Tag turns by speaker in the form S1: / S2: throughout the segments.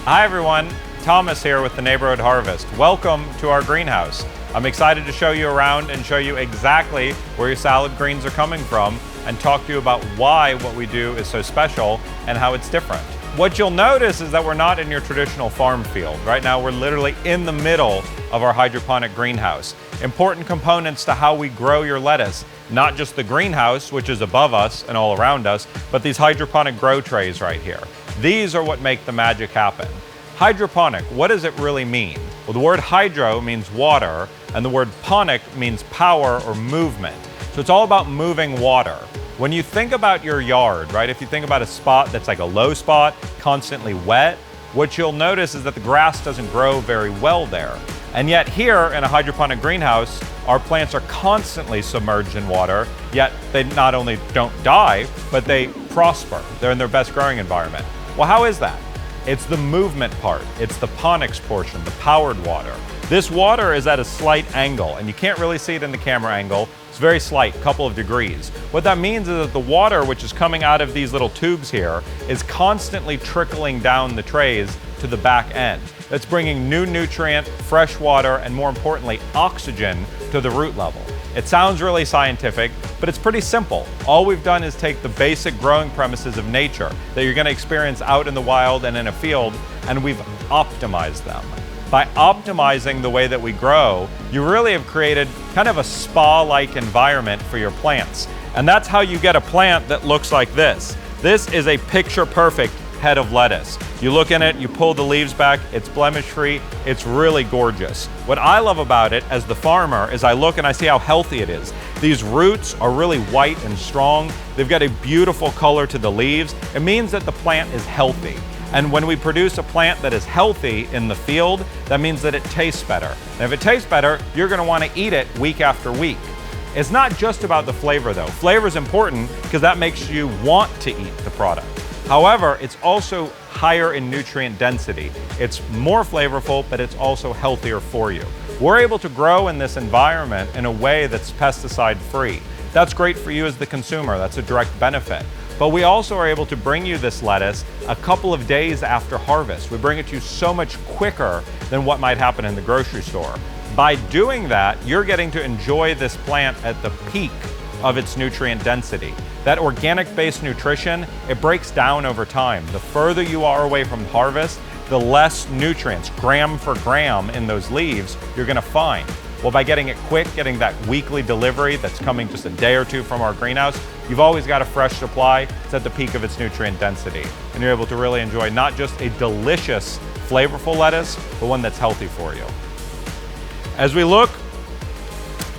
S1: Hi everyone, Thomas here with the Neighborhood Harvest. Welcome to our greenhouse. I'm excited to show you around and show you exactly where your salad greens are coming from and talk to you about why what we do is so special and how it's different. What you'll notice is that we're not in your traditional farm field. Right now we're literally in the middle of our hydroponic greenhouse. Important components to how we grow your lettuce, not just the greenhouse, which is above us and all around us, but these hydroponic grow trays right here. These are what make the magic happen. Hydroponic, what does it really mean? Well, the word hydro means water, and the word ponic means power or movement. So it's all about moving water. When you think about your yard, right, if you think about a spot that's like a low spot, constantly wet, what you'll notice is that the grass doesn't grow very well there. And yet here in a hydroponic greenhouse, our plants are constantly submerged in water, yet they not only don't die, but they prosper. They're in their best growing environment. Well, how is that? It's the movement part. It's the ponics portion, the powered water. This water is at a slight angle, and you can't really see it in the camera angle. It's very slight, couple of degrees. What that means is that the water, which is coming out of these little tubes here, is constantly trickling down the trays to the back end. That's bringing new nutrient, fresh water, and more importantly, oxygen to the root level. It sounds really scientific, but it's pretty simple. All we've done is take the basic growing premises of nature that you're going to experience out in the wild and in a field, and we've optimized them. By optimizing the way that we grow, you really have created kind of a spa-like environment for your plants. And that's how you get a plant that looks like this. This is a picture-perfect head of lettuce. You look in it, you pull the leaves back, it's blemish-free, it's really gorgeous. What I love about it as the farmer is I look and I see how healthy it is. These roots are really white and strong. They've got a beautiful color to the leaves. It means that the plant is healthy. And when we produce a plant that is healthy in the field, that means that it tastes better. And if it tastes better, you're gonna wanna eat it week after week. It's not just about the flavor though. Flavor is important because that makes you want to eat the product. However, it's also higher in nutrient density. It's more flavorful, but it's also healthier for you. We're able to grow in this environment in a way that's pesticide free. That's great for you as the consumer. That's a direct benefit. But we also are able to bring you this lettuce a couple of days after harvest. We bring it to you so much quicker than what might happen in the grocery store. By doing that, you're getting to enjoy this plant at the peak of its nutrient density. That organic-based nutrition, it breaks down over time. The further you are away from harvest, the less nutrients, gram for gram in those leaves, you're gonna find. Well, by getting it quick, getting that weekly delivery that's coming just a day or two from our greenhouse, you've always got a fresh supply. It's at the peak of its nutrient density. And you're able to really enjoy not just a delicious, flavorful lettuce, but one that's healthy for you. As we look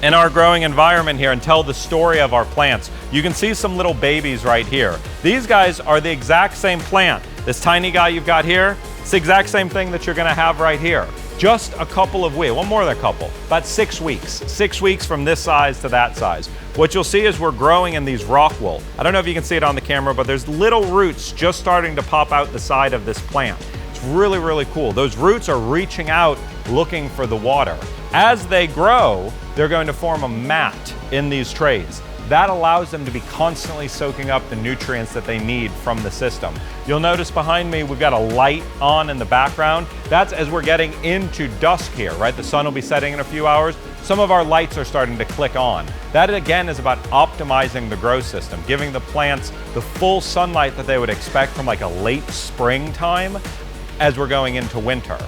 S1: in our growing environment here and tell the story of our plants, you can see some little babies right here. These guys are the exact same plant. This tiny guy you've got here, it's the exact same thing that you're gonna have right here. Just a couple of weeks, well, more than a couple, about 6 weeks. 6 weeks from this size to that size. What you'll see is we're growing in these rock wool. I don't know if you can see it on the camera, but there's little roots just starting to pop out the side of this plant. It's really, really cool. Those roots are reaching out, looking for the water. As they grow, they're going to form a mat in these trays. That allows them to be constantly soaking up the nutrients that they need from the system. You'll notice behind me, we've got a light on in the background. That's as we're getting into dusk here, right? The sun will be setting in a few hours. Some of our lights are starting to click on. That again is about optimizing the grow system, giving the plants the full sunlight that they would expect from like a late springtime as we're going into winter.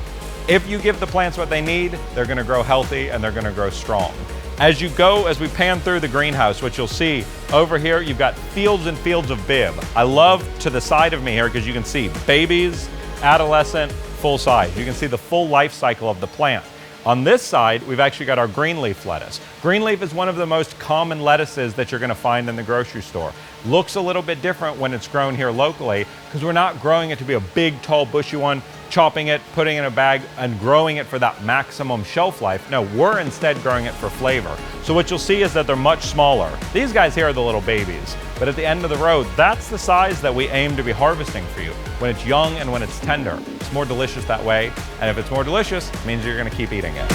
S1: If you give the plants what they need, they're gonna grow healthy and they're gonna grow strong. As we pan through the greenhouse, what you'll see over here, you've got fields and fields of Bibb. I love to the side of me here because you can see babies, adolescent, full size. You can see the full life cycle of the plant. On this side, we've actually got our greenleaf lettuce. Greenleaf is one of the most common lettuces that you're gonna find in the grocery store. Looks a little bit different when it's grown here locally because we're not growing it to be a big, tall, bushy one, chopping it, putting it in a bag, and growing it for that maximum shelf life. No, we're instead growing it for flavor. So what you'll see is that they're much smaller. These guys here are the little babies. But at the end of the road, that's the size that we aim to be harvesting for you. When it's young and when it's tender. It's more delicious that way. And if it's more delicious, it means you're gonna keep eating it.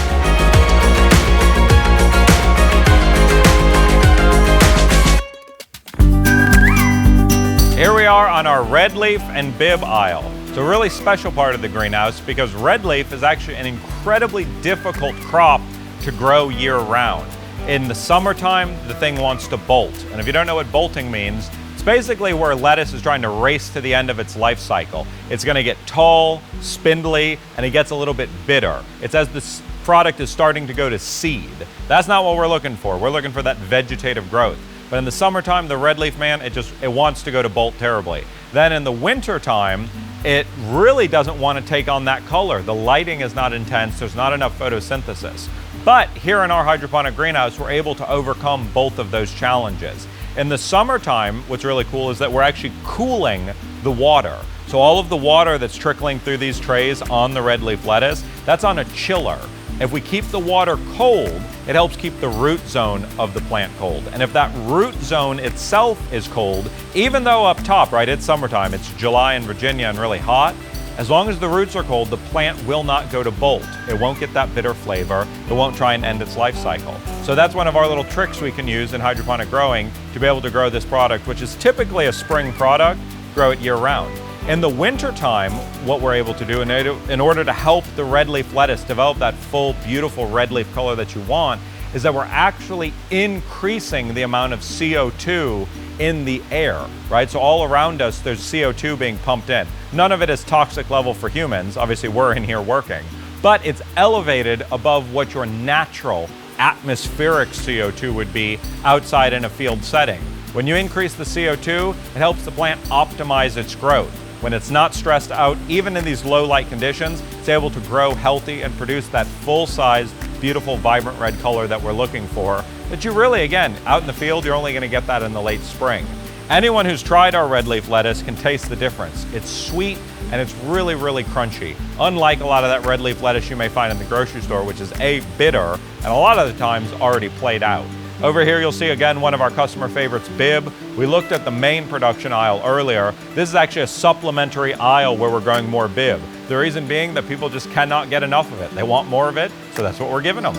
S1: Here we are on our red leaf and Bibb aisle. It's a really special part of the greenhouse because red leaf is actually an incredibly difficult crop to grow year-round. In the summertime, the thing wants to bolt. And if you don't know what bolting means, it's basically where lettuce is trying to race to the end of its life cycle. It's going to get tall, spindly, and it gets a little bit bitter. It's as this product is starting to go to seed. That's not what we're looking for. We're looking for that vegetative growth. But in the summertime, the red leaf man, it wants to go to bolt terribly. Then in the winter time, it really doesn't want to take on that color. The lighting is not intense. There's not enough photosynthesis. But here in our hydroponic greenhouse, we're able to overcome both of those challenges. In the summertime, what's really cool is that we're actually cooling the water. So all of the water that's trickling through these trays on the red leaf lettuce, that's on a chiller. If we keep the water cold, it helps keep the root zone of the plant cold. And if that root zone itself is cold, even though up top, right, it's summertime, it's July in Virginia and really hot, as long as the roots are cold, the plant will not go to bolt. It won't get that bitter flavor. It won't try and end its life cycle. So that's one of our little tricks we can use in hydroponic growing to be able to grow this product, which is typically a spring product, grow it year round. In the winter time, what we're able to do in order to help the red leaf lettuce develop that full, beautiful red leaf color that you want is that we're actually increasing the amount of CO2 in the air, right? So all around us, there's CO2 being pumped in. None of it is toxic level for humans. Obviously, we're in here working, but it's elevated above what your natural atmospheric CO2 would be outside in a field setting. When you increase the CO2, it helps the plant optimize its growth. When it's not stressed out, even in these low light conditions, it's able to grow healthy and produce that full-size, beautiful, vibrant red color that we're looking for. That you really, again, out in the field, you're only going to get that in the late spring. Anyone who's tried our red leaf lettuce can taste the difference. It's sweet and it's really, really crunchy. Unlike a lot of that red leaf lettuce you may find in the grocery store, which is bitter, and a lot of the times already played out. Over here, you'll see again one of our customer favorites, Bibb. We looked at the main production aisle earlier. This is actually a supplementary aisle where we're growing more Bibb. The reason being that people just cannot get enough of it. They want more of it, so that's what we're giving them.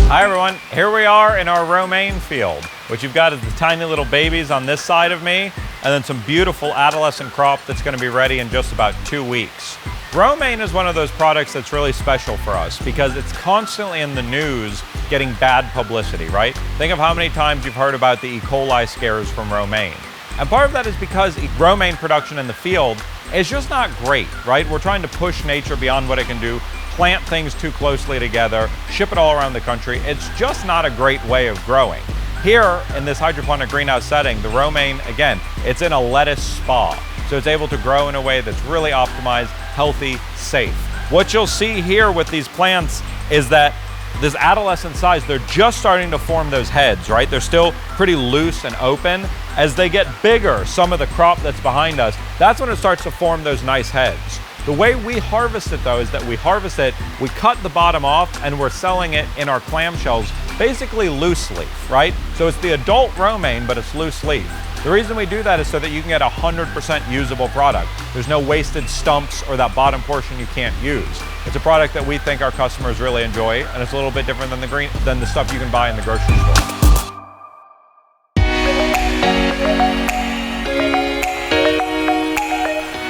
S1: Hi everyone, here we are in our romaine field. What you've got is the tiny little babies on this side of me, and then some beautiful adolescent crop that's going to be ready in just about 2 weeks. Romaine is one of those products that's really special for us because it's constantly in the news getting bad publicity, right? Think of how many times you've heard about the E. coli scares from romaine. And part of that is because romaine production in the field is just not great, right? We're trying to push nature beyond what it can do, plant things too closely together, ship it all around the country. It's just not a great way of growing. Here in this hydroponic greenhouse setting, the romaine, again, it's in a lettuce spa. So it's able to grow in a way that's really optimized, healthy, safe. What you'll see here with these plants is that this adolescent size, they're just starting to form those heads, right? They're still pretty loose and open. As they get bigger, some of the crop that's behind us, that's when it starts to form those nice heads. The way we harvest it though is that we harvest it, we cut the bottom off and we're selling it in our clamshells, basically loose leaf, right? So it's the adult romaine, but it's loose leaf. The reason we do that is so that you can get 100% usable product. There's no wasted stumps or that bottom portion you can't use. It's a product that we think our customers really enjoy, and it's a little bit different than the stuff you can buy in the grocery store.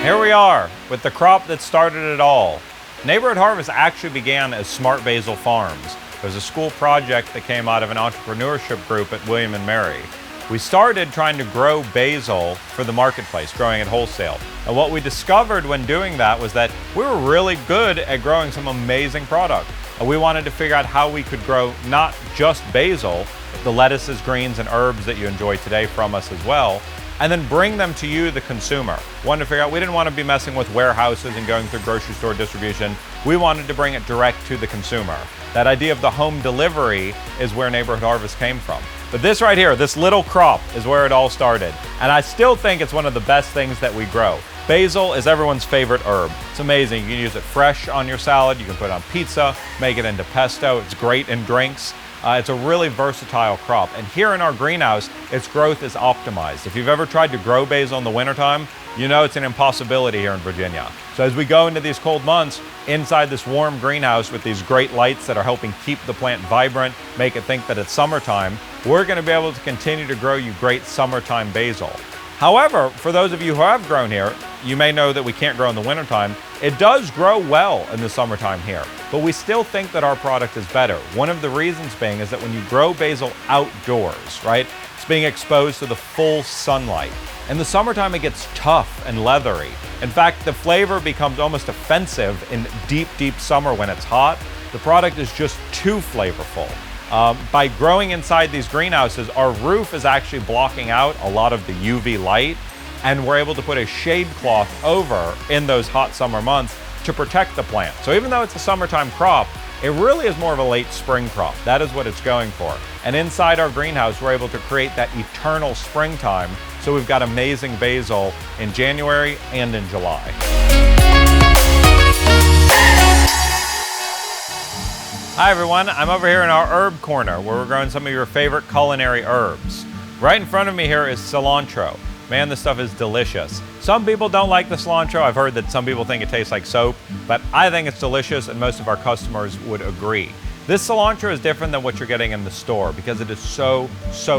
S1: Here we are with the crop that started it all. Neighborhood Harvest actually began as Smart Basil Farms. It was a school project that came out of an entrepreneurship group at William & Mary. We started trying to grow basil for the marketplace, growing it wholesale. And what we discovered when doing that was that we were really good at growing some amazing product. And we wanted to figure out how we could grow not just basil, the lettuces, greens, and herbs that you enjoy today from us as well, and then bring them to you, the consumer. Wanted to figure out, we didn't want to be messing with warehouses and going through grocery store distribution. We wanted to bring it direct to the consumer. That idea of the home delivery is where Neighborhood Harvest came from. But this right here, this little crop is where it all started. And I still think it's one of the best things that we grow. Basil is everyone's favorite herb. It's amazing. You can use it fresh on your salad. You can put it on pizza, make it into pesto. It's great in drinks. It's a really versatile crop. And here in our greenhouse, its growth is optimized. If you've ever tried to grow basil in the wintertime, you know it's an impossibility here in Virginia. So as we go into these cold months, inside this warm greenhouse with these great lights that are helping keep the plant vibrant, make it think that it's summertime, we're going to be able to continue to grow you great summertime basil. However, for those of you who have grown here, you may know that we can't grow in the wintertime. It does grow well in the summertime here, but we still think that our product is better. One of the reasons being is that when you grow basil outdoors, right, it's being exposed to the full sunlight. In the summertime, it gets tough and leathery. In fact, the flavor becomes almost offensive in deep, deep summer when it's hot. The product is just too flavorful. By growing inside these greenhouses, our roof is actually blocking out a lot of the UV light, and we're able to put a shade cloth over in those hot summer months to protect the plant. So even though it's a summertime crop, it really is more of a late spring crop. That is what it's going for. And inside our greenhouse, we're able to create that eternal springtime. So we've got amazing basil in January and in July. Hi everyone, I'm over here in our herb corner where we're growing some of your favorite culinary herbs. Right in front of me here is cilantro. Man, this stuff is delicious. Some people don't like the cilantro. I've heard that some people think it tastes like soap, but I think it's delicious and most of our customers would agree. This cilantro is different than what you're getting in the store because it is so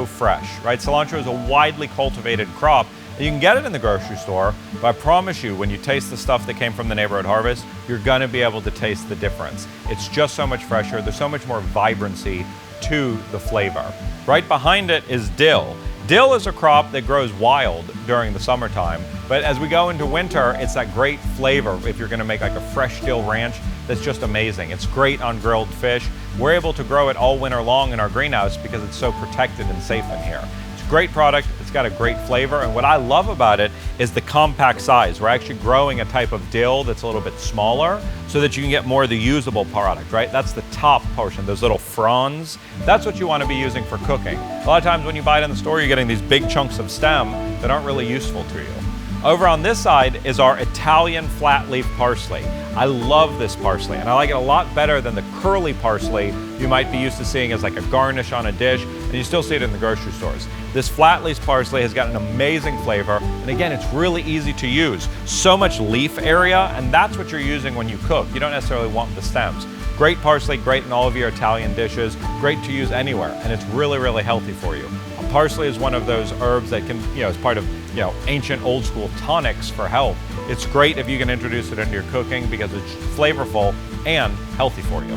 S1: fresh, right? Cilantro is a widely cultivated crop. You can get it in the grocery store, but I promise you, when you taste the stuff that came from the Neighborhood Harvest, you're gonna be able to taste the difference. It's just so much fresher. There's so much more vibrancy to the flavor. Right behind it is dill. Dill is a crop that grows wild during the summertime, but as we go into winter, it's that great flavor if you're gonna make like a fresh dill ranch that's just amazing. It's great on grilled fish. We're able to grow it all winter long in our greenhouse because it's so protected and safe in here. It's a great product, it's got a great flavor, and what I love about it is the compact size. We're actually growing a type of dill that's a little bit smaller so that you can get more of the usable product, right? That's the top portion, those little fronds. That's what you want to be using for cooking. A lot of times when you buy it in the store, you're getting these big chunks of stem that aren't really useful to you. Over on this side is our Italian flat leaf parsley. I love this parsley, and I like it a lot better than the curly parsley you might be used to seeing as like a garnish on a dish, and you still see it in the grocery stores. This flat leaf parsley has got an amazing flavor, and again, it's really easy to use. So much leaf area, and that's what you're using when you cook. You don't necessarily want the stems. Great parsley, great in all of your Italian dishes, great to use anywhere, and it's really healthy for you. Parsley is one of those herbs that can, as part of, ancient old school tonics for health. It's great if you can introduce it into your cooking because it's flavorful and healthy for you.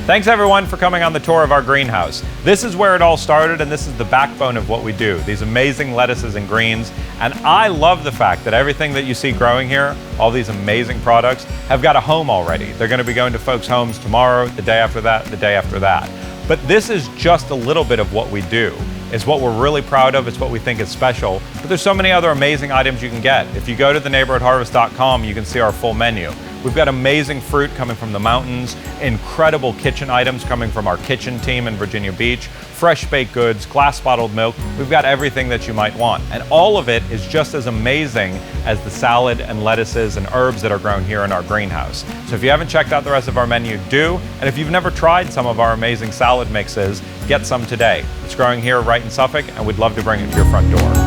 S1: Thanks everyone for coming on the tour of our greenhouse. This is where it all started, and this is the backbone of what we do, these amazing lettuces and greens. And I love the fact that everything that you see growing here, all these amazing products, have got a home already. They're gonna be going to folks' homes tomorrow, the day after that, the day after that. But this is just a little bit of what we do. It's what we're really proud of, it's what we think is special, but there's so many other amazing items you can get. If you go to theneighborhoodharvest.com, you can see our full menu. We've got amazing fruit coming from the mountains, incredible kitchen items coming from our kitchen team in Virginia Beach, fresh baked goods, glass bottled milk. We've got everything that you might want. And all of it is just as amazing as the salad and lettuces and herbs that are grown here in our greenhouse. So if you haven't checked out the rest of our menu, do. And if you've never tried some of our amazing salad mixes, get some today. It's growing here right in Suffolk, and we'd love to bring it to your front door.